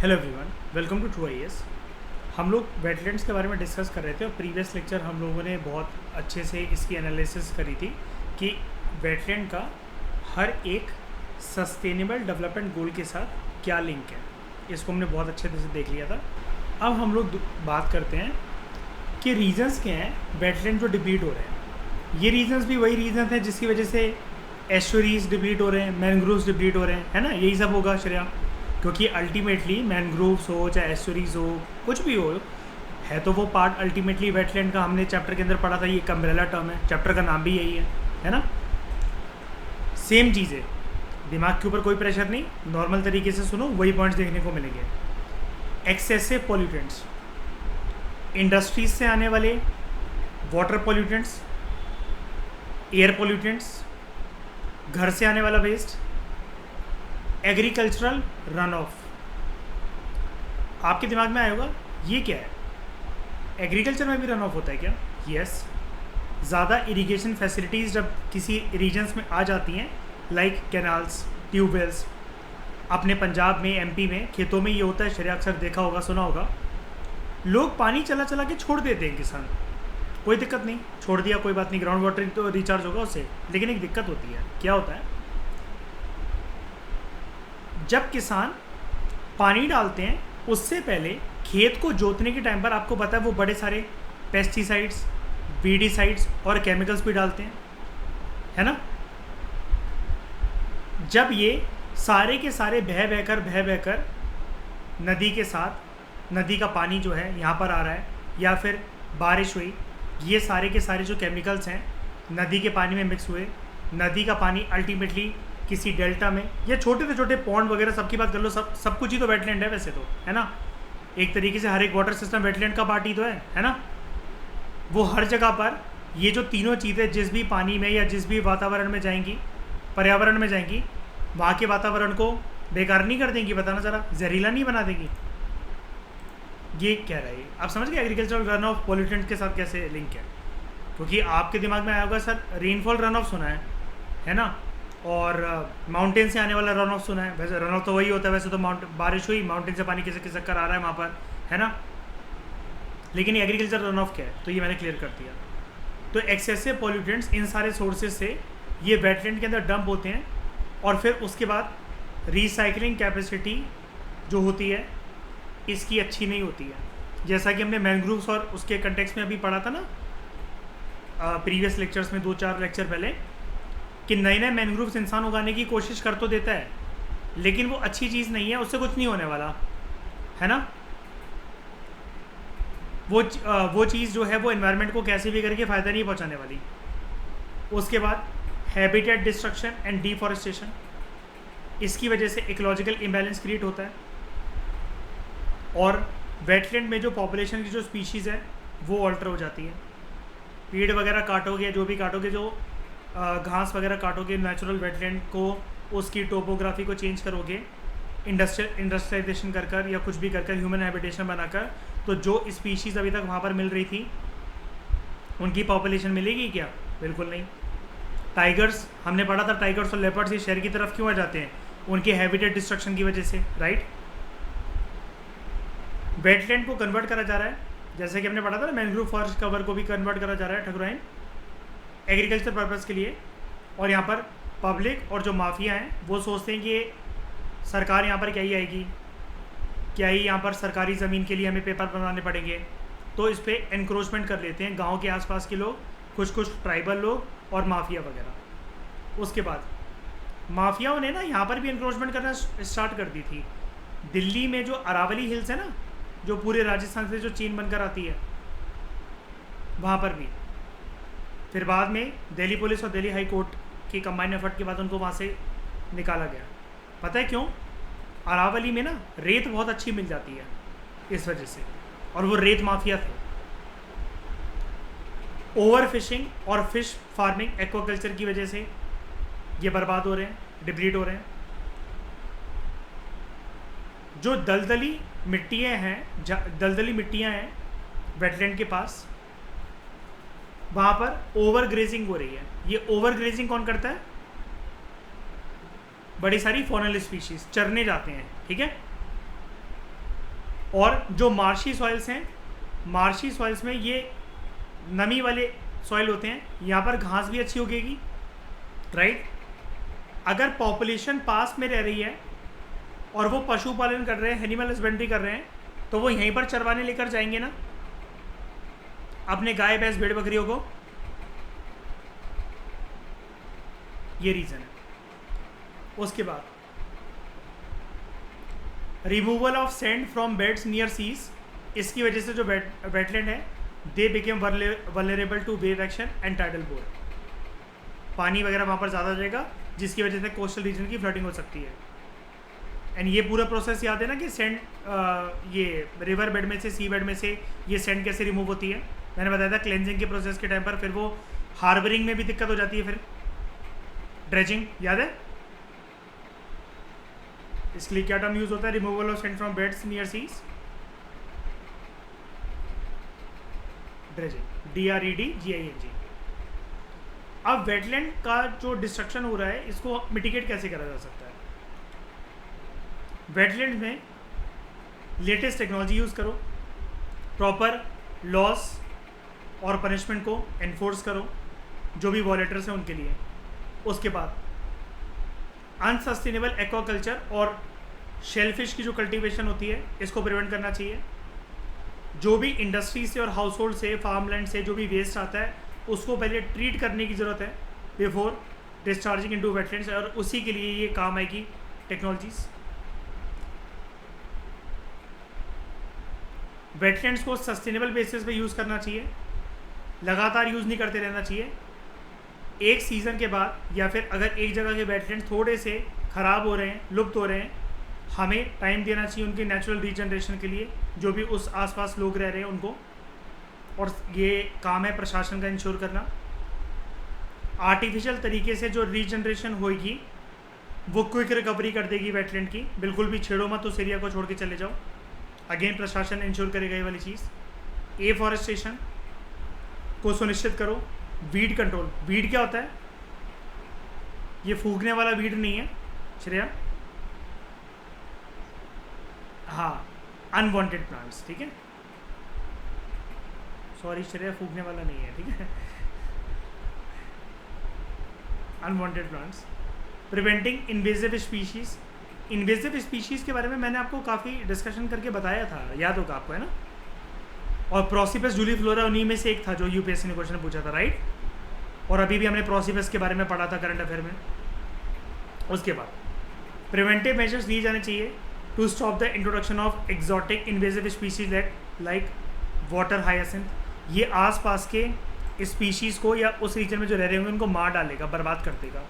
Hello everyone, welcome to true IAS. हम लोग wetlands के बारे में डिस्कस कर रहे थे और प्रीवियस लेक्चर हम लोगों ने बहुत अच्छे से इसकी एनालिसिस करी थी कि वेटलैंड का हर एक सस्टेनेबल डेवलपमेंट गोल के साथ क्या लिंक है। इसको हमने बहुत अच्छे से देख लिया था। अब हम लोग बात करते हैं कि रीजंस क्या हैं वेटलैंड जो डिप्लीट हो रहे हैं। ये रीजंस भी वही रीजन हैं जिसकी वजह से एस्चुरीज डिप्लीट हो रहे हैं, मैनग्रोव्स डिप्लीट हो रहे हैं, है ना। यही सब होगा श्रेया, क्योंकि अल्टीमेटली मैनग्रोव्स हो चाहे एस्चुरीज हो कुछ भी हो, है तो वो पार्ट अल्टीमेटली वेटलैंड का। हमने चैप्टर के अंदर पढ़ा था, ये एक अम्ब्रेला टर्म है, चैप्टर का नाम भी यही है ना। सेम चीज़ें, दिमाग के ऊपर कोई प्रेशर नहीं, नॉर्मल तरीके से सुनो, वही पॉइंट्स देखने को मिलेंगे। एक्सेसिव पॉल्यूटेंट्स, इंडस्ट्रीज से आने वाले वाटर पॉल्यूटेंट्स, एयर पॉल्यूटेंट्स, घर से आने वाला वेस्ट, एग्रीकल्चरल रन ऑफ। आपके दिमाग में आया होगा ये क्या है, एग्रीकल्चर में भी रन ऑफ होता है क्या? यस। ज़्यादा इरिगेशन फैसिलिटीज़ जब किसी रीजन्स में आ जाती हैं, लाइक कैनाल्स, ट्यूबवेल्स, अपने पंजाब में, एमपी में खेतों में ये होता है, शरिया अक्सर देखा होगा, सुना होगा, लोग पानी चला चला के छोड़ देते हैं। किसान कोई दिक्कत नहीं, छोड़ दिया कोई बात नहीं, ग्राउंड वाटर तो रिचार्ज होगा उससे। लेकिन एक दिक्कत होती है, क्या होता है, जब किसान पानी डालते हैं उससे पहले खेत को जोतने के टाइम पर आपको पता है वो बड़े सारे पेस्टिसाइड्स, वीडिसाइड्स और केमिकल्स भी डालते हैं, है ना। जब ये सारे के सारे बह बहकर नदी के साथ, नदी का पानी जो है यहाँ पर आ रहा है या फिर बारिश हुई, ये सारे के सारे जो केमिकल्स हैं नदी के पानी में मिक्स हुए, नदी का पानी अल्टीमेटली किसी डेल्टा में, या छोटे से छोटे पॉन्ड वगैरह सबकी बात कर लो, सब कुछ ही तो वेटलैंड है वैसे तो, है ना। एक तरीके से हर एक वाटर सिस्टम वेटलैंड का पार्ट ही तो है ना। वो हर जगह पर ये जो तीनों चीज़ें जिस भी पानी में या जिस भी वातावरण में जाएंगी, पर्यावरण में जाएंगी, वहाँ के वातावरण को बेकार नहीं कर देंगी, बताना ज़रा, जहरीला नहीं बना देंगी। ये कह रहा है, आप समझ गए एग्रीकल्चरल रन ऑफ पॉल्यूटेंट के साथ कैसे लिंक है। क्योंकि आपके दिमाग में आया होगा सर रेनफॉल रन ऑफ सुना है ना, और माउंटेन से आने वाला रन ऑफ सुना है। वैसे रन ऑफ तो वही होता है, वैसे तो बारिश हुई, माउंटेन से पानी किसे किसक कर आ रहा है वहाँ पर, है ना। लेकिन एग्रीकल्चर रन ऑफ क्या है, तो ये मैंने क्लियर कर दिया। तो एक्सेसिव पॉल्यूटेंट्स इन सारे सोर्सेज से ये वेटलैंड के अंदर डंप होते हैं, और फिर उसके बाद रिसाइकलिंग कैपेसिटी जो होती है इसकी अच्छी नहीं होती है। जैसा कि हमने मैनग्रोव्स और उसके कंटेक्स्ट में अभी पढ़ा था ना प्रीवियस लेक्चर्स में, 2-4 लेक्चर पहले, कि नए नए मैनग्रोव्स इंसान उगाने की कोशिश कर तो देता है, लेकिन वो अच्छी चीज़ नहीं है, उससे कुछ नहीं होने वाला, है ना। वो चीज़ जो है वो एनवायरनमेंट को कैसे भी करके फ़ायदा नहीं पहुंचाने वाली। उसके बाद हैबिटेट डिस्ट्रक्शन एंड डिफॉरेस्टेशन, इसकी वजह से इकोलॉजिकल इम्बैलेंस क्रिएट होता है, और वेटलैंड में जो पॉपुलेशन की जो स्पीशीज़ है वो ऑल्टर हो जाती है। पेड़ वगैरह काटोगे, जो भी काटोगे, जो घास वगैरह काटोगे, नेचुरल वेटलैंड को, उसकी टोपोग्राफी को चेंज करोगे, इंडस्ट्रियलाइजेशन कर या कुछ भी कर ह्यूमन हैबिटेशन बनाकर, तो जो स्पीशीज़ अभी तक वहाँ पर मिल रही थी उनकी पॉपुलेशन मिलेगी क्या? बिल्कुल नहीं। टाइगर्स, हमने पढ़ा था टाइगर्स और लेपर्ड्स ये शहर की तरफ क्यों आ जाते हैं, उनके हैबिटेट डिस्ट्रक्शन की वजह से, राइट। वेटलैंड को कन्वर्ट करा जा रहा है, जैसे कि हमने पढ़ा था ना, मैनग्रोव फॉरेस्ट कवर को भी कन्वर्ट करा जा रहा है ठकुराइन एग्रीकल्चर पर्पज़ के लिए। और यहाँ पर पब्लिक और जो माफिया हैं वो सोचते हैं कि सरकार यहाँ पर क्या ही आएगी, क्या ही यहाँ पर सरकारी ज़मीन के लिए हमें पेपर बनाने पड़ेंगे, तो इस पर एनक्रोचमेंट कर लेते हैं गांव के आसपास के लोग, कुछ ट्राइबल लोग और माफिया वगैरह। उसके बाद माफियाओं ने ना यहाँ पर भी एनक्रोचमेंट करना स्टार्ट कर दी थी। दिल्ली में जो अरावली हिल्स है ना, जो पूरे राजस्थान से जो चीन बनकर आती है, वहाँ पर भी फिर बाद में दिल्ली पुलिस और दिल्ली हाई कोर्ट की कंबाइंड एफर्ट के बाद उनको वहाँ से निकाला गया। पता है क्यों? अरावली में ना रेत बहुत अच्छी मिल जाती है इस वजह से, और वो रेत माफिया थे। ओवर फिशिंग और फिश फार्मिंग, एक्वाकल्चर की वजह से ये बर्बाद हो रहे हैं, डिप्लीट हो रहे हैं। जो दलदली मिट्टियाँ हैं वेटलैंड के पास, वहाँ पर ओवर ग्रेजिंग हो रही है। ये ओवर ग्रेजिंग कौन करता है? बड़ी सारी फॉनल स्पीशीज चरने जाते हैं, ठीक है। और जो मार्शी सॉइल्स हैं, मार्शी सॉइल्स में ये नमी वाले सॉइल होते हैं, यहाँ पर घास भी अच्छी उगेगी, राइट। अगर पॉपुलेशन पास में रह रही है और वो पशुपालन कर रहे हैं, एनिमल हस्बेंड्री कर रहे हैं, तो वो यहीं पर चरवाने लेकर जाएंगे ना अपने गाय भैंस भेड़ बकरियों को। ये रीज़न है। उसके बाद removal of sand from beds near seas, इसकी वजह से जो वेटलैंड है they became vulnerable to wave action and tidal bore. पानी वगैरह वहाँ पर ज़्यादा जाएगा जिसकी वजह से कोस्टल रीजन की फ्लडिंग हो सकती है। एंड ये पूरा प्रोसेस याद है ना कि सैंड ये रिवर बेड में से, सी बेड में से ये सैंड कैसे रिमूव होती है। मैंने बताया था क्लेंजिंग के प्रोसेस के टाइम पर फिर वो हार्बरिंग में भी दिक्कत हो जाती है, फिर ड्रेजिंग, याद है। इसके लिए क्या टर्म यूज होता है, removal of sand from beds near seas, dredging, DREDGING। अब वेटलैंड का जो डिस्ट्रक्शन हो रहा है इसको मिटिगेट कैसे करा जा सकता है। वेटलैंड में लेटेस्ट टेक्नोलॉजी यूज़ करो, प्रॉपर लॉस और पनिशमेंट को एनफोर्स करो जो भी वॉलेटर्स हैं उनके लिए। उसके बाद अनसस्टेनेबल एक्वाकल्चर और शेलफिश की जो कल्टीवेशन होती है इसको प्रिवेंट करना चाहिए। जो भी इंडस्ट्री से और हाउस होल्ड से, फार्मलैंड से जो भी वेस्ट आता है उसको पहले ट्रीट करने की ज़रूरत है बिफोर डिस्चार्जिंग इनटू वेटलैंड्स, और उसी के लिए ये काम आएगी टेक्नोलॉजीज़। वेटलैंड्स को सस्टेनेबल बेसिस पे यूज़ करना चाहिए, लगातार यूज़ नहीं करते रहना चाहिए। एक सीज़न के बाद या फिर अगर एक जगह के वेटलैंड्स थोड़े से ख़राब हो रहे हैं, लुप्त हो रहे हैं, हमें टाइम देना चाहिए उनके नेचुरल रीजनरेशन के लिए, जो भी उस आसपास लोग रह रहे हैं उनको। और ये काम है प्रशासन का इंश्योर करना। आर्टिफिशियल तरीके से जो रीजनरेशन होगी वो क्विक रिकवरी कर देगी वेटलैंड की। बिल्कुल भी छेड़ो मत उस एरिया को, छोड़ के चले जाओ। अगेन प्रशासन इंश्योर करेगा ये वाली चीज़। एफॉरेस्टेशन को सुनिश्चित करो। वीड कंट्रोल, वीड क्या होता है, ये फूकने वाला वीड नहीं है श्रेया, हाँ, अनवांटेड प्लांट्स, ठीक है। सॉरी श्रेया, फूकने वाला नहीं है, ठीक है। Unwanted plants. Preventing invasive species. Invasive species के बारे में मैंने आपको काफ़ी डिस्कशन करके बताया था, याद होगा आपको, है ना। और प्रोसिपस जूलीफ्लोरा उन्हीं में से एक था जो यूपीएससी ने क्वेश्चन पूछा था, राइट। और अभी भी हमने प्रोसिपस के बारे में पढ़ा था करंट अफेयर में। उसके बाद प्रिवेंटिव मेजर्स लिए जाने चाहिए to stop the introduction of exotic invasive species like water hyacinth. ये आसपास के स्पीशीज़ को या उस रीजन में जो रह रहे होंगे उनको मार डालेगा, बर्बाद कर देगा।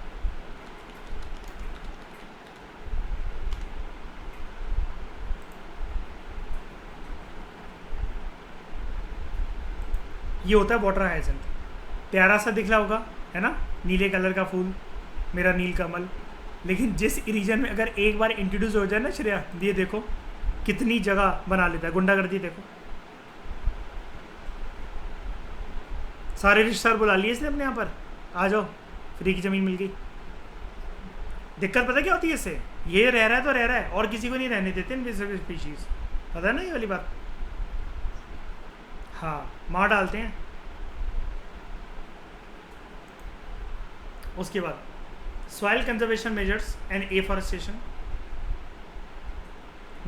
ये होता है वाटर हायासिंथ, प्यारा सा दिख रहा होगा, है ना, नीले कलर का फूल, मेरा नील कमल। लेकिन जिस रीजन में अगर एक बार इंट्रोड्यूस हो जाए ना श्रेया, ये देखो कितनी जगह बना लेता है, गुंडागर्दी देखो। सारे रिश्तेदार बुला लिए इसने अपने यहाँ पर, आ जाओ, फ्री की ज़मीन मिल गई। दिक्कत पता क्या होती है इससे, ये रह रहा है तो रह रहा है और किसी को नहीं रहने देते इनवेसिव स्पीशीज़, पता है ना ये वाली बात। हाँ, मार डालते हैं। उसके बाद soil conservation measures and afforestation.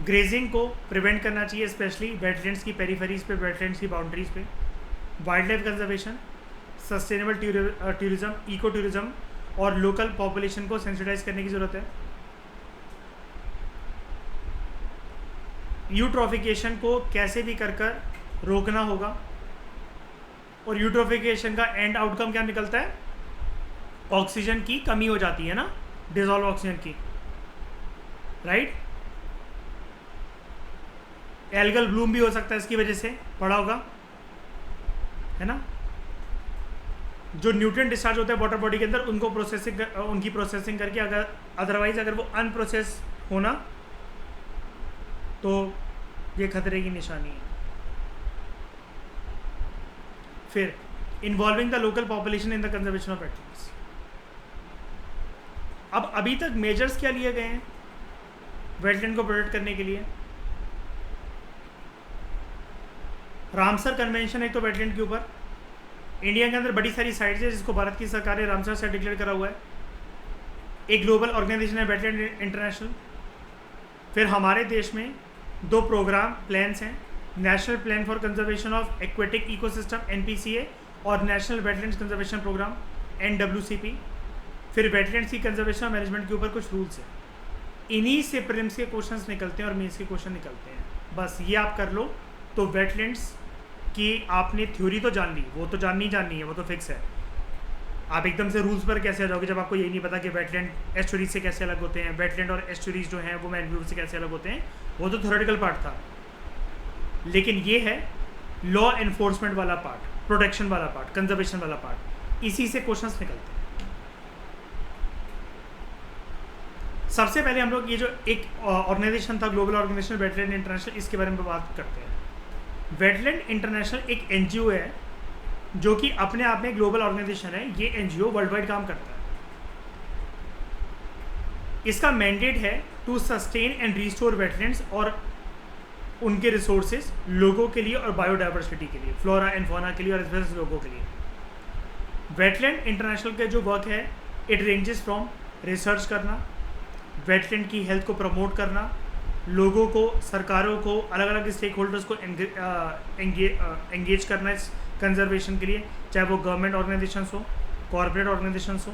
Grazing को प्रिवेंट करना चाहिए, स्पेशली वेटलैंड्स की पेरीफेरीज पे, वेटलैंड्स की बाउंड्रीज पे। Wildlife conservation, sustainable tourism, eco tourism और लोकल पॉपुलेशन को सेंसिटाइज करने की ज़रूरत है। यूट्रोफिकेशन को कैसे भी कर रोकना होगा। और यूट्रोफिकेशन का एंड आउटकम क्या निकलता है, ऑक्सीजन की कमी हो जाती है ना, डिजॉल्व ऑक्सीजन की, राइट। एल्गल ब्लूम भी हो सकता है इसकी वजह से, पढ़ा होगा, है ना। जो न्यूट्रिएंट डिस्चार्ज होते हैं वाटर बॉडी के अंदर उनको उनकी प्रोसेसिंग करके, अगर अदरवाइज अगर वो अनप्रोसेस होना तो ये खतरे की निशानी है। फिर involving the local population in the conservation of wetlands. अब अभी तक मेजर्स क्या लिए गए हैं वेटलैंड को प्रोटेक्ट करने के लिए। रामसर कन्वेंशन एक तो वेटलैंड के ऊपर, इंडिया के अंदर बड़ी सारी साइट्स है जिसको भारत की सरकार ने रामसर से डिक्लेयर करा हुआ है। एक ग्लोबल ऑर्गेनाइजेशन है वेटलैंड इंटरनेशनल। फिर हमारे देश में 2 प्रोग्राम प्लान्स हैं, national plan for conservation of aquatic ecosystem NPCA और national wetlands conservation programme NWCP। फिर वेटलैंड्स की कंजर्वेशन और मैनेजमेंट के ऊपर कुछ रूल्स हैं। इन्हीं से प्रीलिम्स के क्वेश्चंस निकलते हैं और मेंस के क्वेश्चन निकलते हैं। बस ये आप कर लो तो वेटलैंड्स की आपने थ्योरी तो जान ली, वो तो जाननी है, वो तो फिक्स है। आप एकदम से रूल्स पर कैसे आ जाओगे जब आपको यही नहीं पता कि वेटलैंड एस्चुरीज से कैसे अलग होते हैं, वेटलैंड और एस्चुरीज जो हैं वो मैनग्रोव से कैसे अलग होते हैं। वो तो थ्योरेटिकल पार्ट था, लेकिन ये है लॉ एनफोर्समेंट वाला पार्ट, प्रोटेक्शन वाला पार्ट, कंजर्वेशन वाला पार्ट। इसी से क्वेश्चंस निकलते हैं। सबसे पहले हम लोग ये जो एक ऑर्गेनाइजेशन था ग्लोबल ऑर्गेनाइजेशन वेटलैंड इंटरनेशनल, इसके बारे में बात करते हैं। वेटलैंड इंटरनेशनल एक NGO है जो कि अपने आप में ग्लोबल ऑर्गेनाइजेशन है। ये NGO वर्ल्ड वाइड काम करता है। इसका मैंडेट है to sustain and restore wetlands और उनके रिसोर्सेज लोगों के लिए और बायोडाइवर्सिटी के लिए, फ्लोरा एंड फौना के लिए और स्पेशल लोगों के लिए। वेटलैंड इंटरनेशनल का जो वर्क है इट रेंजेस फ्रॉम रिसर्च करना, वेटलैंड की हेल्थ को प्रमोट करना, लोगों को, सरकारों को, अलग अलग स्टेक होल्डर्स को एंगेज करना इस कंजर्वेशन के लिए, चाहे वो गवर्नमेंट ऑर्गेनाइजेशंस हो, कॉर्पोरेट ऑर्गेनाइजेशंस हो,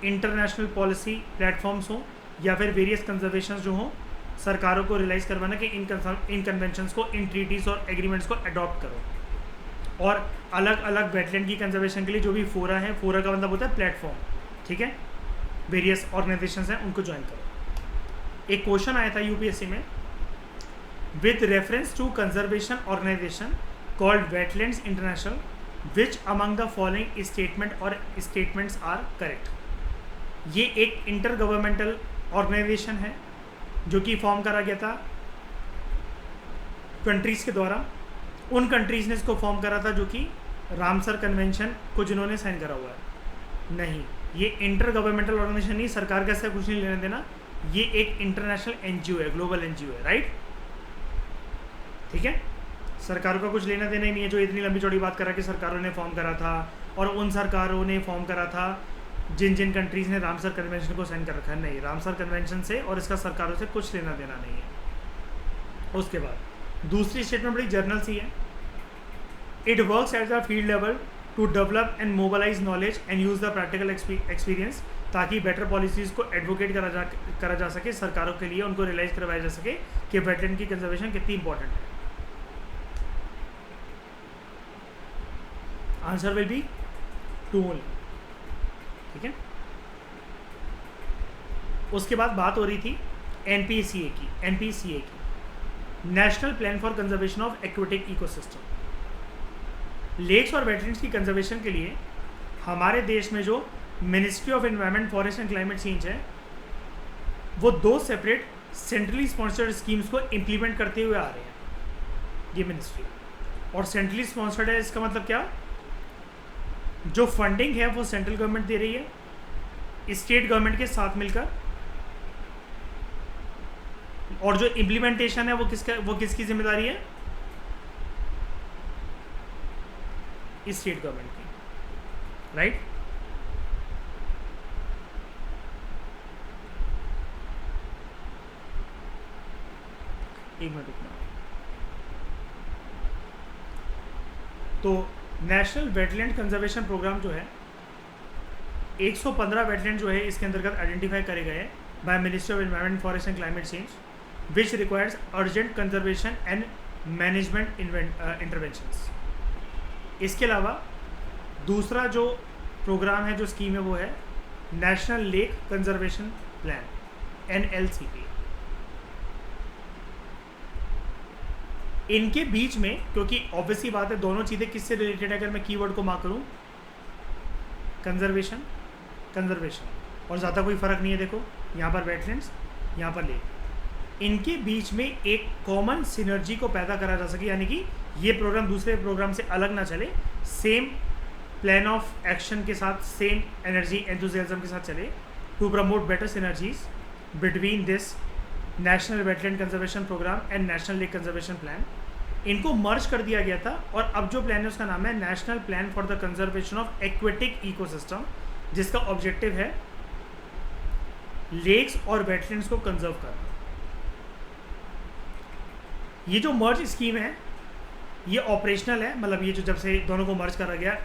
इंटरनेशनल पॉलिसी प्लेटफॉर्म्स हो, या फिर वेरियस कंजर्वेशंस जो हों, सरकारों को रियलाइज़ करवाना कि इन कन्वेंशंस को, इन ट्रीटीज़ और एग्रीमेंट्स को अडॉप्ट करो। और अलग अलग वेटलैंड की कंजर्वेशन के लिए जो भी फोरा है, फोरा का मतलब होता है प्लेटफॉर्म, ठीक है, वेरियस ऑर्गेनाइजेशंस हैं उनको ज्वाइन करो। एक क्वेश्चन आया था UPSC में, with reference to conservation organisation called wetlands international which among the following statement और स्टेटमेंट्स आर करेक्ट। ये एक इंटर गवर्नमेंटल ऑर्गेनाइजेशन है जो कि फॉर्म करा गया था कंट्रीज़ के द्वारा। उन कंट्रीज़ ने इसको फॉर्म करा था जो कि रामसर कन्वेंशन को जिन्होंने साइन करा हुआ है। नहीं, ये इंटर गवर्नमेंटल ऑर्गेनाइजेशन नहीं, सरकार का इससे कुछ नहीं लेना देना। ये एक इंटरनेशनल NGO है, ग्लोबल NGO है, राइट, ठीक है। सरकारों का कुछ लेना देना ही नहीं है जो इतनी लंबी चौड़ी बात करा कि सरकारों ने फॉर्म करा था और उन सरकारों ने फॉर्म करा था जिन जिन कंट्रीज़ ने रामसर कन्वेंशन को साइन कर रखा है। नहीं, रामसर कन्वेंशन से और इसका सरकारों से कुछ लेना देना नहीं है। उसके बाद दूसरी स्टेटमेंट बड़ी जर्नल सी है, it works at the field level to develop and mobilise knowledge and use the practical experience, ताकि बेटर पॉलिसीज़ को एडवोकेट करा जा सके सरकारों के लिए, उनको रियलाइज़ करवाया जा सके कि वेटलैंड की कंजर्वेशन कितनी इंपॉर्टेंट है। आंसर विल बी 2 ओनली, ठीक है। उसके बाद बात हो रही थी NPCA की, national plan for conservation of aquatic ecosystem. Lakes और वेटलैंड्स की कंजर्वेशन के लिए हमारे देश में जो ministry of environment, forest and climate change है, वो 2 सेपरेट सेंट्रली स्पॉन्सर्ड स्कीम्स को इम्प्लीमेंट करते हुए आ रहे हैं ये मिनिस्ट्री। और सेंट्रली स्पॉन्सर्ड है, इसका मतलब क्या, जो फंडिंग है वो सेंट्रल गवर्नमेंट दे रही है स्टेट गवर्नमेंट के साथ मिलकर, और जो इम्प्लीमेंटेशन है वो किसकी जिम्मेदारी है, स्टेट गवर्नमेंट की, राइट। एक मिनट रुकना। तो नेशनल वेटलैंड कंजर्वेशन प्रोग्राम जो है 115 वेटलैंड जो है इसके अंतर्गत आइडेंटिफाई करे गए by ministry of environment, forest and climate change, which requires urgent conservation and management interventions. इसके अलावा दूसरा जो प्रोग्राम है, जो स्कीम है, वो है national lake conservation plan NLCP। इनके बीच में, क्योंकि ऑब्वियसली बात है दोनों चीज़ें किससे रिलेटेड है, अगर मैं कीवर्ड को मार्क करूँ, कंजर्वेशन, और ज़्यादा कोई फ़र्क नहीं है। देखो यहाँ पर वेटलैंड्स, यहाँ पर लेक, इनके बीच में एक कॉमन सिनर्जी को पैदा करा जा सके, यानी कि ये प्रोग्राम दूसरे प्रोग्राम से अलग ना चले, सेम प्लान ऑफ एक्शन के साथ, सेम एनर्जी एंथुसियाज्म के साथ चले, to promote better synergies between this national wetland conservation programme and national lake conservation plan. इनको मर्ज कर दिया गया था और अब जो प्लान है उसका नाम है national plan for the conservation of aquatic ecosystem, जिसका ऑब्जेक्टिव है लेक्स और वेटलैंड्स को कंजर्व करना। ये जो मर्ज स्कीम है ये ऑपरेशनल है, मतलब ये जो जब से दोनों को मर्ज करा गया,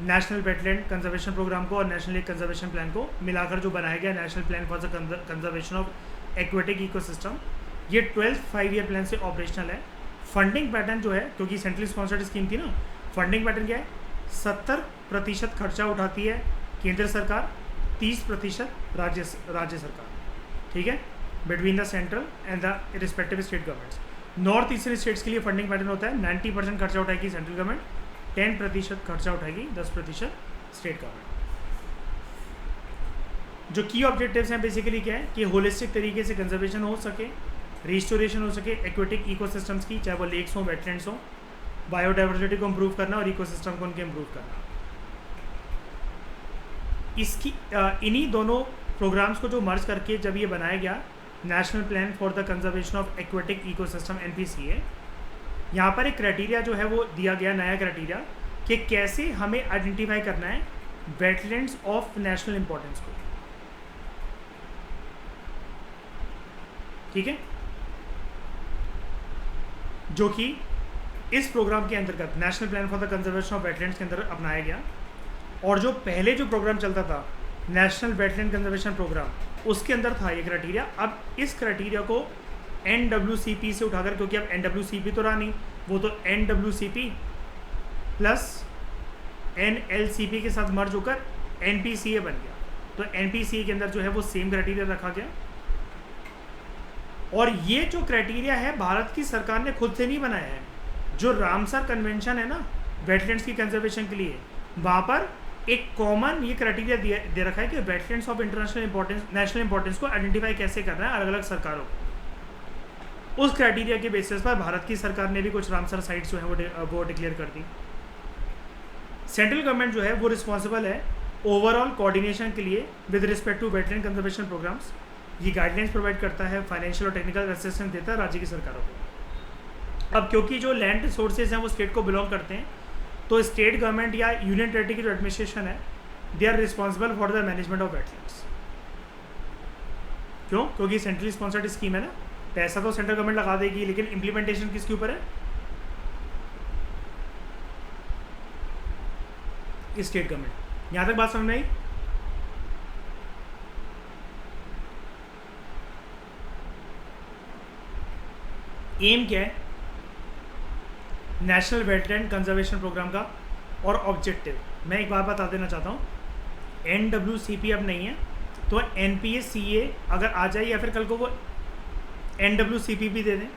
नेशनल वेटलैंड कंजर्वेशन प्रोग्राम को और नेशनल लेक कंजर्वेशन प्लान को मिलाकर जो बनाया गया national plan for the conservation of aquatic ecosystem, ये 12th 5 ईयर प्लान से ऑपरेशनल है। फंडिंग पैटर्न जो है, क्योंकि सेंट्रली स्पॉन्सर्ड स्कीम थी ना, फंडिंग पैटर्न क्या है, 70% खर्चा उठाती है केंद्र सरकार, 30% राज्य सरकार, ठीक है, between the central and the respective state governments. North eastern states के लिए फंडिंग पैटर्न होता है 90% खर्चा उठाएगी सेंट्रल गवर्नमेंट, 10% खर्चा उठाएगी, 10% स्टेट गवर्नमेंट। जो की ऑब्जेक्टिव्स हैं बेसिकली क्या है कि होलिस्टिक तरीके से कंजर्वेशन हो सके, रिस्टोरेशन हो सके एक्वेटिक इकोसिस्टम्स की, चाहे वो लेक्स हों, वेटलैंड्स हों, बायोडाइवर्सिटी को इम्प्रूव करना और इकोसिस्टम को उनके इम्प्रूव करना। इसकी इन्हीं दोनों प्रोग्राम्स को जो मर्ज करके जब ये बनाया गया national plan for the conservation of aquatic ecosystem NPCA, यहाँ पर एक क्राइटेरिया जो है वो दिया गया, नया क्राइटेरिया, कि कैसे हमें आइडेंटिफाई करना है वेटलैंड्स ऑफ नेशनल इंपॉर्टेंस को, ठीक है, जो कि इस प्रोग्राम के अंतर्गत national plan for the conservation of wetlands के अंदर अपनाया गया। और जो पहले जो प्रोग्राम चलता था नेशनल वेटलैंड कंजर्वेशन प्रोग्राम, उसके अंदर था ये क्राइटेरिया। अब इस क्राइटेरिया को NWCP से उठाकर, क्योंकि अब NWCP तो रहा नहीं, वो तो NWCP प्लस NLCP के साथ मर्ज होकर NPCA बन गया। तो NPCA के अंदर जो है वो सेम क्राइटेरिया रखा गया। और ये जो क्राइटेरिया है भारत की सरकार ने खुद से नहीं बनाया है, जो रामसर कन्वेंशन है ना वेटलैंड्स की कंजर्वेशन के लिए, वहाँ पर एक कॉमन ये क्राइटेरिया दे रखा है कि wetlands of international importance, national importance को आइडेंटिफाई कैसे करना है अलग अलग सरकारों को। उस क्राइटेरिया के बेसिस पर भारत की सरकार ने भी कुछ रामसर साइट्स जो है वो डिक्लेयर कर दी। सेंट्रल गवर्नमेंट जो है वो रिस्पॉन्सिबल है ओवरऑल कोऑर्डिनेशन के लिए with respect to wetland conservation programmes. ये गाइडलाइंस प्रोवाइड करता है, फाइनेंशियल और टेक्निकल असिस्टेंस देता है राज्य की सरकारों को। अब क्योंकि जो लैंड रिसोर्सेज हैं वो स्टेट को बिलोंग करते हैं, तो स्टेट गवर्नमेंट या यूनियन टेरिटरी की जो एडमिनिस्ट्रेशन है, they are responsible for the management of wetlands. क्यों? क्योंकि सेंट्रली स्पॉन्सर्ड स्कीम है ना, पैसा तो सेंट्रल गवर्नमेंट लगा देगी, लेकिन इम्प्लीमेंटेशन किसके ऊपर है? State government. यहाँ तक बात समझ में आई? एम क्या है नेशनल वेटलैंड कंजर्वेशन प्रोग्राम का और ऑब्जेक्टिव मैं एक बात बता देना चाहता हूँ। NWCP अब नहीं है, तो NPCA अगर आ जाए या फिर कल को वो NWCP भी दे दें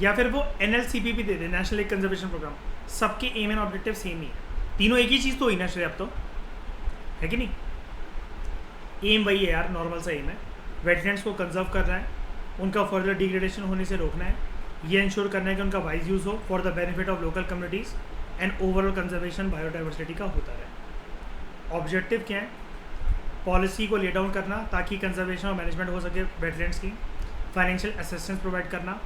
या फिर वो NLCP भी दे दें, नेशनल लेक कंजर्वेशन प्रोग्राम, सबके एम एंड ऑब्जेक्टिव सेम ही है। तीनों एक ही चीज़ तो हुई ना श्रेय, अब तो है कि नहीं? एम वही है यार, नॉर्मल सा एम है, वेटलैंड्स को कंजर्व करना है, उनका फर्दर डिग्रेडेशन होने से रोकना है, ये इंश्योर करना है कि उनका वाइज यूज़ हो for the benefit of local communities and overall conservation biodiversity का होता रहे। ऑब्जेक्टिव क्या है? पॉलिसी को ले डाउन करना ताकि कंजर्वेशन और मैनेजमेंट हो सके वेटलैंड्स की, फाइनेंशियल असिस्टेंस प्रोवाइड करना,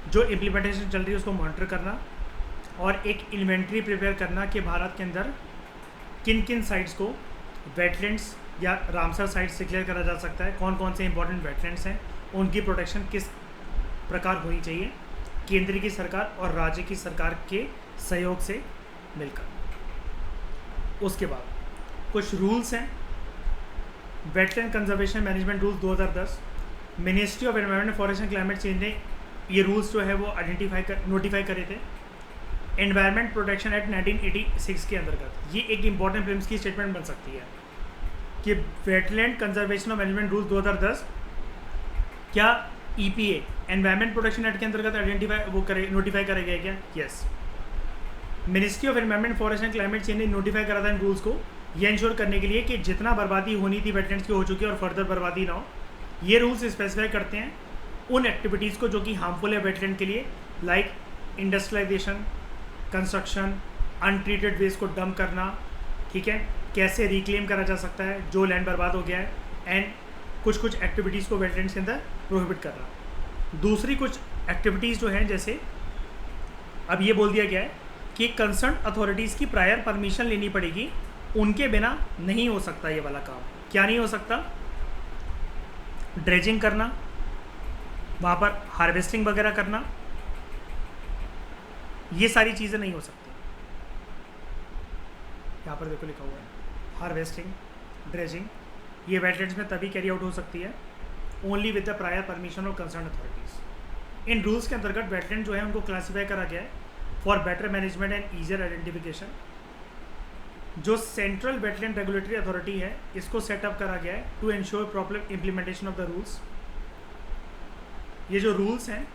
जो इम्प्लीमेंटेशन चल रही है उसको मॉनिटर करना, और एक इन्वेंट्री प्रिपेयर करना कि भारत के अंदर किन किन साइट्स को वेटलैंड्स या रामसर साइट्स डिक्लेयर करा जा सकता है, कौन कौन से इंपॉर्टेंट वेटलैंड्स हैं, उनकी प्रोटेक्शन किस प्रकार होनी चाहिए, केंद्र की सरकार और राज्य की सरकार के सहयोग से मिलकर। उसके बाद कुछ रूल्स हैं, wetland conservation management rules 2010, ministry of environment forest and climate change ने ये रूल्स जो है वो नोटिफाई करे थे एनवायरनमेंट प्रोटेक्शन एक्ट 1986 के अंतर्गत। ये एक इंपॉर्टेंट फिल्म की स्टेटमेंट बन सकती है कि वेटलैंड कंजर्वेशन और मैनेजमेंट रूल्स 2010 क्या EPA एनवायरनमेंट प्रोटेक्शन एक्ट के अंतर्गत नोटिफाई करे गए क्या? Yes. Ministry of environment forest and climate change ने नोटिफाई करा था इन रूल्स को, ये इंश्योर करने के लिए कि जितना बर्बादी होनी थी वेटलैंड्स की हो चुकी है और फर्दर बर्बादी ना हो। ये रूल्स स्पेसिफाई करते हैं उन एक्टिविटीज़ को जो कि हार्मफुल है वेटलैंड के लिए, like industrialisation, construction, untreated waste को डंप करना, ठीक है, कैसे रिक्लेम करा जा सकता है जो लैंड बर्बाद हो गया है, एंड कुछ एक्टिविटीज़ को वेटलैंड्स के अंदर प्रोहिबिट करना। दूसरी कुछ एक्टिविटीज़ जो हैं जैसे अब ये बोल दिया गया है कि कंसर्न अथॉरिटीज़ की प्रायर परमिशन लेनी पड़ेगी, उनके बिना नहीं हो सकता ये वाला काम। क्या नहीं हो सकता? ड्रेजिंग करना, वहाँ पर हार्वेस्टिंग वगैरह करना, ये सारी चीज़ें नहीं हो सकती। यहाँ पर देखो लिखा हुआ है हार्वेस्टिंग, ड्रेजिंग, ये वेटलैंड्स में तभी कैरी आउट हो सकती है only with the prior permission of concern authorities. In rules के अंतर्गत वेटलैंड जो है उनको क्लासीफाई करा गया है for better management and easier identification. जो सेंट्रल वेटलैंड रेगुलेटरी अथॉरिटी है इसको सेटअप करा गया है to ensure proper implementation of the rules. ये जो रूल्स हैं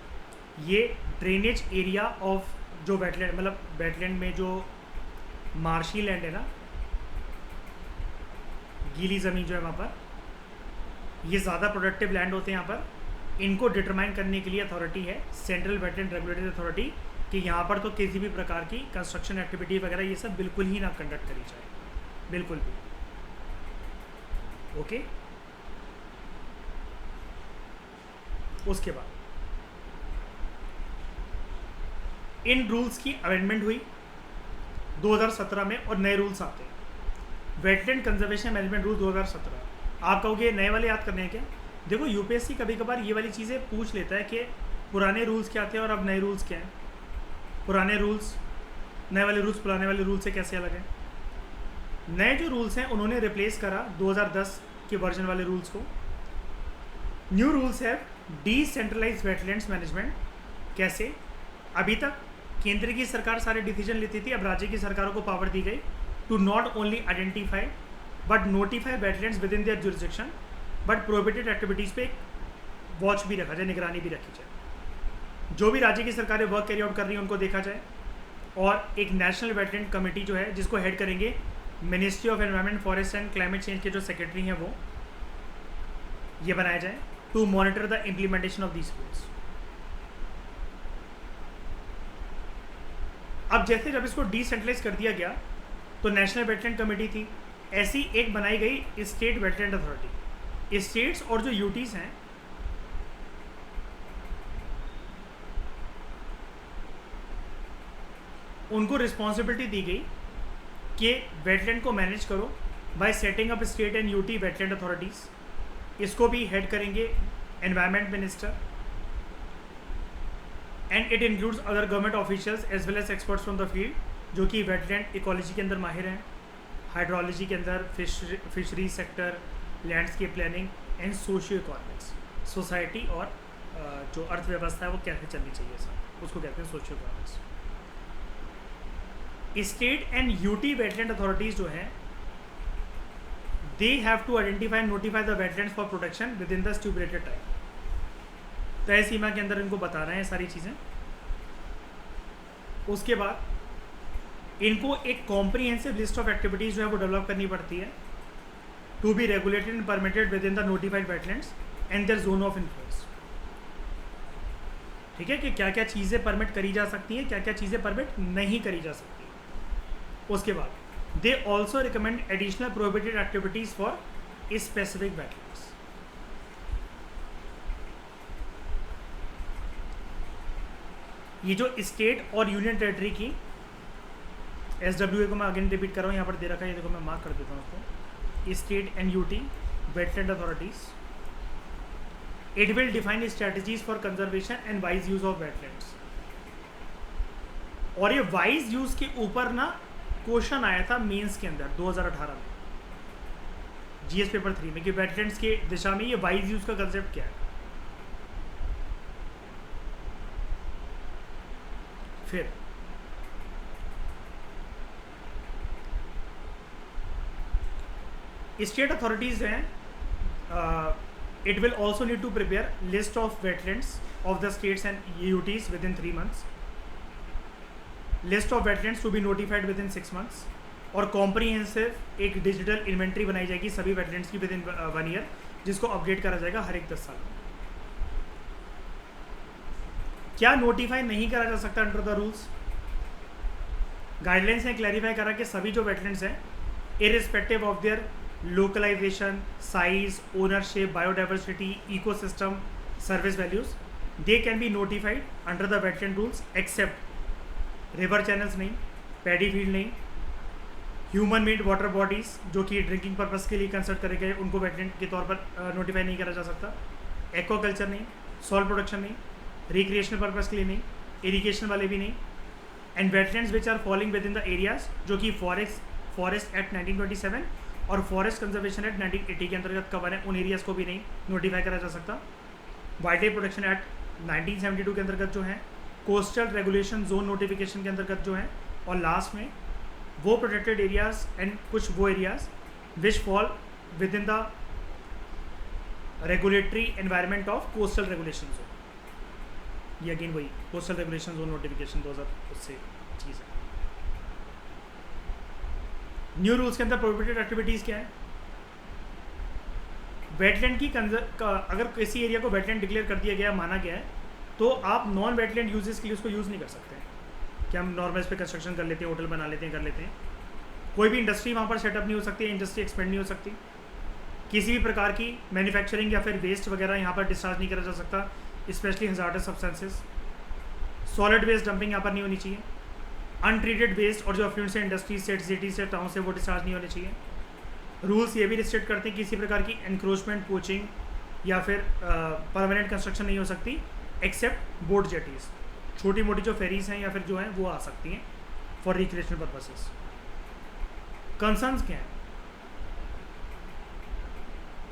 ये ड्रेनेज एरिया ऑफ जो वेटलैंड, मतलब वेटलैंड में जो मार्शी लैंड है ना, गीली ज़मीन जो है वहाँ पर, ये ज़्यादा प्रोडक्टिव लैंड होते हैं यहाँ पर, इनको डिटरमाइन करने के लिए अथॉरिटी है सेंट्रल वेटलैंड रेगुलेटरी अथॉरिटी कि यहाँ पर तो किसी भी प्रकार की कंस्ट्रक्शन एक्टिविटी वगैरह ये सब बिल्कुल ही ना कंडक्ट करी जाए, बिल्कुल भी। ओके, उसके बाद इन रूल्स की अमेंडमेंट हुई 2017 में और नए रूल्स आते हैं। Wetland conservation management rule 2017। आप कहोगे नए वाले याद करने हैं क्या? देखो यूपीएससी कभी कभार ये वाली चीज़ें पूछ लेता है कि पुराने रूल्स क्या थे और अब नए रूल्स क्या हैं। पुराने रूल्स, नए वाले रूल्स पुराने वाले रूल्स से कैसे अलग हैं? नए जो रूल्स हैं उन्होंने रिप्लेस करा 2010 के वर्जन वाले रूल्स को। न्यू रूल्स है डिसेंट्रलाइज वेटलैंड्स मैनेजमेंट। कैसे? अभी तक केंद्र की सरकार सारे डिसीजन लेती थी, अब राज्य की सरकारों को पावर दी गई to not only identify but notify wetlands within their jurisdiction, but prohibited activities पे वॉच भी रखा जाए, निगरानी भी रखी जाए। जो भी राज्य की सरकारें वर्क कैरी आउट कर रही हैं उनको देखा जाए, और एक नेशनल वेटलैंड कमेटी जो है जिसको हेड करेंगे ministry of environment, forest and climate change के जो सेक्रेटरी हैं वो, ये बनाया जाए to monitor the implementation of these rules. अब जैसे जब इसको डिसेंट्रलाइज कर दिया गया तो नेशनल वेटलैंड कमेटी थी, ऐसी एक बनाई गई स्टेट वेटलैंड अथॉरिटी। स्टेट्स और जो यूटीज़ हैं उनको रिस्पॉन्सिबिलिटी दी गई कि वेटलैंड को मैनेज करो by setting up state and UT wetland authorities. इसको भी हेड करेंगे environment minister, and it includes other government officials as well as experts from the field, जो कि वेटलैंड इकोलॉजी के अंदर माहिर हैं, हाइड्रोलॉजी के अंदर, fishery sector, landscape planning and socio economics, society और जो अर्थव्यवस्था है वो कैसे चलनी चाहिए सर, उसको कहते हैं socio economics. State and UT wetland authorities जो हैं they have to identify and notify the wetlands for protection within the stipulated time. तय सीमा के अंदर इनको बता रहे हैं सारी चीज़ें। उसके बाद इनको एक कॉम्प्रिहेंसिव लिस्ट ऑफ एक्टिविटीज़ जो है वो डेवलप करनी पड़ती है to be regulated and permitted within the notified wetlands and their zone of influence. ठीक है, कि क्या क्या चीज़ें परमिट करी जा सकती हैं, क्या क्या चीज़ें परमिट नहीं करी जा सकती। उसके बाद they also recommend additional prohibited activities for specific wetlands. ये जो स्टेट और यूनियन टेरिटरी की SWA को मैं अगेन रिपीट कर रहा हूँ, यहाँ पर दे रखा है, ये देखो मैं मार्क कर देता हूँ उसको। State and UT wetland authorities, it will define strategies for conservation and wise use of wetlands. और ये वाइज यूज के ऊपर ना क्वेश्चन आया था मेंस के अंदर 2018 में GS पेपर 3 में कि वेटलैंड्स के दिशा में ये वाइज यूज का कंसेप्ट क्या है। फिर स्टेट अथॉरिटीज हैं, it will also need to prepare list of wetlands of the states and UTs within 3 months, list of wetlands to be notified within 6 months, और comprehensive एक डिजिटल इन्वेंट्री बनाई जाएगी सभी wetlands की within 1 year, जिसको update करा जाएगा हर एक 10 साल में। क्या नोटिफाई नहीं करा जा सकता अंडर द रूल्स? गाइडलाइंस ने क्लैरिफाई करा कि सभी जो wetlands हैं irrespective of their localization, size, ownership, biodiversity, ecosystem, service values, they can be notified under the wetland rules except river channels नहीं, पैडी फील्ड नहीं, ह्यूमन मेड वाटर बॉडीज़ जो कि ड्रिंकिंग पर्पज़ के लिए कंसिडर करे गए उनको वेटलैंड के तौर पर नोटिफाई नहीं करा जा सकता। एक्वाकल्चर नहीं, सॉइल प्रोडक्शन नहीं, रिक्रिएशनल पर्पज़ के लिए नहीं, इरिगेशन वाले भी नहीं। And wetlands which are falling within the areas जो कि फॉरेस्ट एक्ट 1927 और फॉरेस्ट कंजर्वेशन एक्ट 1980 के अंतर्गत कवर है, उन एरियाज़ को भी नहीं नोटिफाई करा जा सकता। वाइल्ड लाइफ प्रोटेक्शन एक्ट 1972 के अंतर्गत जो है, कोस्टल रेगुलेशन जोन नोटिफिकेशन के अंतर्गत जो है, और लास्ट में वो प्रोटेक्टेड एरियाज एंड कुछ वो areas which fall with in the regulatory environment of coastal regulation zone. ये अगेन वही कोस्टल रेगुलेशन जोन नोटिफिकेशन 2000 उससे चीज़ है। न्यू रूल्स के अंदर प्रोहिबिटेड एक्टिविटीज़ क्या है? वेटलैंड की अगर किसी एरिया को वेटलैंड डिक्लेयर कर दिया गया, माना गया है, तो आप नॉन वेटलैंड यूजेस के लिए उसको यूज़ नहीं कर सकते हैं कि हम नॉर्मल इस पर कंस्ट्रक्शन कर लेते हैं, होटल बना लेते हैं, कर लेते हैं। कोई भी इंडस्ट्री वहाँ पर सेटअप नहीं हो सकती, इंडस्ट्री एक्सपेंड नहीं हो सकती, किसी भी प्रकार की मैन्युफैक्चरिंग या फिर वेस्ट वगैरह यहाँ पर डिस्चार्ज नहीं करा जा सकता, specially hazardous substances. Solid waste dumping यहाँ पर नहीं होनी चाहिए। अनट्रीटेड वेस्ट और जो अफ्लुएंट से इंडस्ट्री से सिटी से टाउन से वो डिस्चार्ज नहीं होने चाहिए। रूल्स ये भी रिस्ट्रिक्ट करते हैं किसी प्रकार की एनक्रोचमेंट, पोचिंग या फिर परमानेंट कंस्ट्रक्शन नहीं हो सकती एक्सेप्ट बोट जेटीज़। छोटी मोटी जो फेरीज हैं या फिर जो हैं वो आ सकती हैं फॉर रिक्रिएशनल पर्पसेस। कंसर्न्स क्या हैं?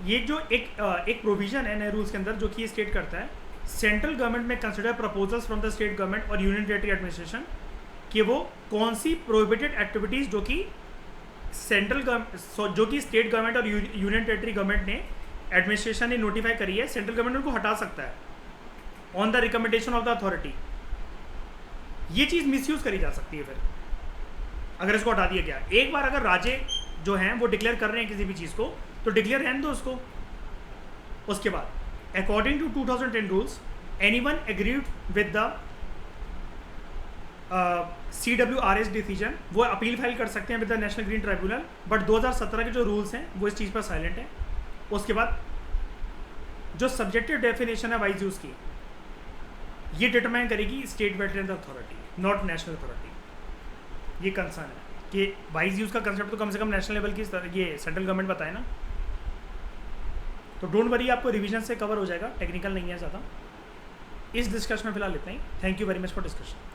ये जो एक प्रोविजन है नए रूल्स के अंदर जो कि ये स्टेट करता है, सेंट्रल गवर्नमेंट में consider proposals from the state government और यूनियन टेरिटरी एडमिनिस्ट्रेशन कि वो कौन सी प्रोहिबिटेड एक्टिविटीज़ जो कि स्टेट गवर्नमेंट और यूनियन टेरिटरी गवर्नमेंट ने एडमिनिस्ट्रेशन ने नोटिफाई करी है, सेंट्रल गवर्नमेंट उनको हटा सकता है on the recommendation of the authority. ये चीज़ मिसयूज़ करी जा सकती है फिर अगर इसको हटा दिया गया। एक बार अगर राज्य जो हैं वो डिक्लेयर कर रहे हैं किसी भी चीज़ को, तो डिक्लेयर रहने दो उसको। उसके बाद according to 2010 rules, anyone agreed with the CWRS decision, वो अपील फाइल कर सकते हैं with the national green tribunal. But 2017 के जो रूल्स हैं वो इस चीज़ पर साइलेंट है। उसके बाद जो सब्जेक्टिव डेफिनेशन है वाइज यूज़ की, ये डिटरमाइन करेगी state wetland authority, not national authority. ये कंसर्न है कि वाइज यूज़ का कंसेप्ट तो कम से कम नेशनल लेवल की ये सेंट्रल गवर्नमेंट बताए ना। तो डोंट वरी, आपको रिवीजन से कवर हो जाएगा, टेक्निकल नहीं है ज़्यादा। इस डिस्कशन में फिलहाल इतना ही। Thank you very much for discussion.